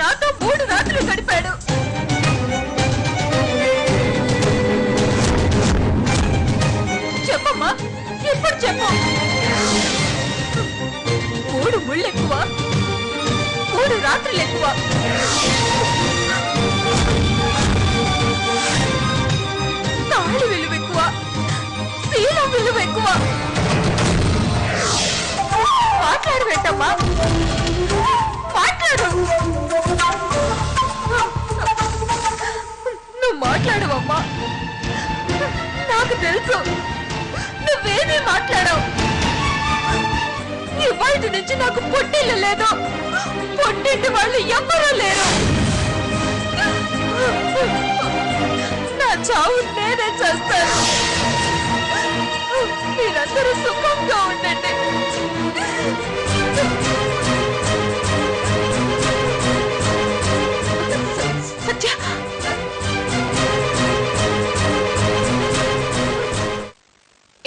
నాతో 3 రాత్రులు గడిపాడు. చెప్పమ్మా, ఇప్పుడు చెప్పు. 3 ముళ్ళు ఎక్కువ, 3 రాత్రులు ఎక్కువ. తాళి విలువ ఎక్కువ, శీలం విలువ ఎక్కువ. మాట్లాడు పెట్టమ్మా, మాట్లాడు. నువ్వు మాట్లాడవమ్మా. నాకు తెలుసు నువ్వేమీ మాట్లాడవు. ఇవాటి నుంచి నాకు పొట్టిల్లు లేదు, పొట్టింటి వాళ్ళు ఎవ్వరూ లేరు. నా చావు నేనే చేస్తాను. మీరందరూ సుఖంగా ఉండండి. సత్య,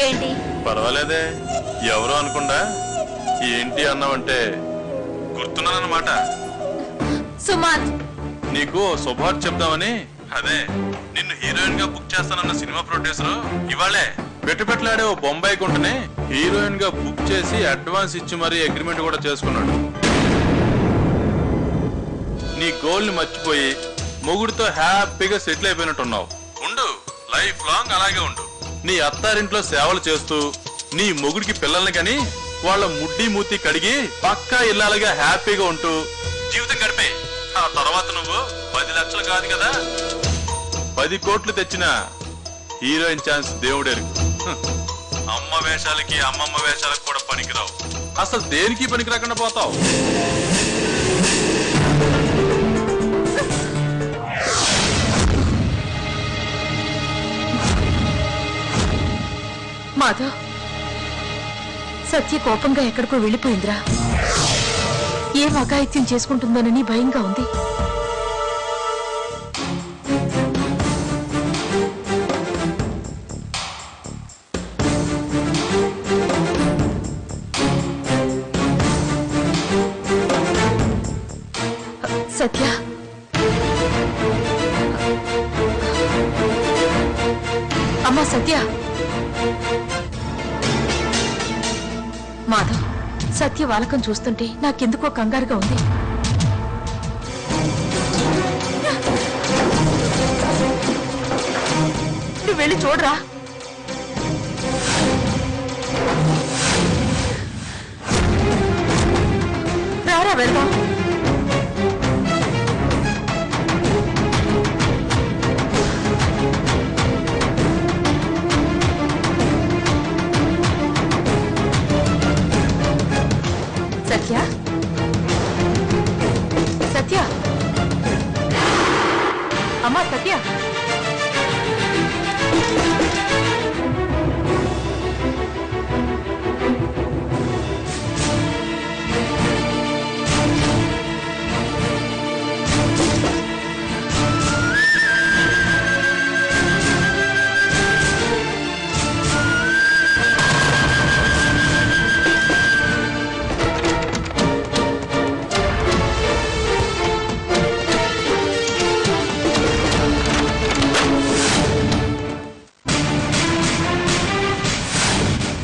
ఏంటి? పర్వాలేదే, ఎవరు అనుకుండా ఏంటి అన్నావంటే గుర్తున్నానన్నమాట. సుమాన్, నీకు శుభార్త చెప్దామని. అదే నిన్ను హీరోయిన్ గా బుక్ చేస్తానన్న సినిమా ప్రొడ్యూసర్ ఇవాళే పెట్టుబెట్లాడే ఓ బొంబాయి గుంటని హీరోయిన్ గా బుక్ చేసి అడ్వాన్స్ ఇచ్చి మరీ అగ్రిమెంట్ కూడా చేసుకున్నాడు. నీ గోల్ ని మర్చిపోయి మొగుడితో హ్యాపీగా సెటిల్ అయిపోయినట్టున్నావు. ఉండు, లైఫ్ లాంగ్ అలాగే ఉండు. నీ అత్తారింట్లో సేవలు చేస్తూ నీ మొగుడికి పిల్లల్ని కని వాళ్ళ ముడ్డి మూతి కడిగి పక్కా ఇల్లాలుగా హ్యాపీగా ఉంటూ జీవితం గడిపే. ఆ తర్వాత నువ్వు 10 లక్షలు కాదు కదా, 10 కోట్లు తెచ్చిన హీరోయిన్ ఛాన్స్ దేవుడెరుగు. అమ్మ వేషాలకి అమ్మమ్మ వేషాలకు కూడా పనికిరావు. అసలు దేనికి పనికి రాకుండా పోతావు. మాధవ్, సత్య కోపంగా ఎక్కడికో వెళ్ళిపోయిందిరా. ఏం అఘాయిత్యం చేసుకుంటుందోనని భయంగా ఉంది. సత్య, అమ్మా సత్య. మాధవ్, సత్య వాలకం చూస్తుంటే నాకెందుకో కంగారుగా ఉంది. నువ్వు వెళ్ళి చూడరా. రారా వెళ్దాం. సత్య, సత్య, అమ్మా సత్య.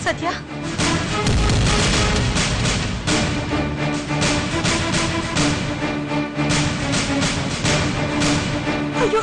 సత్య, అయ్యో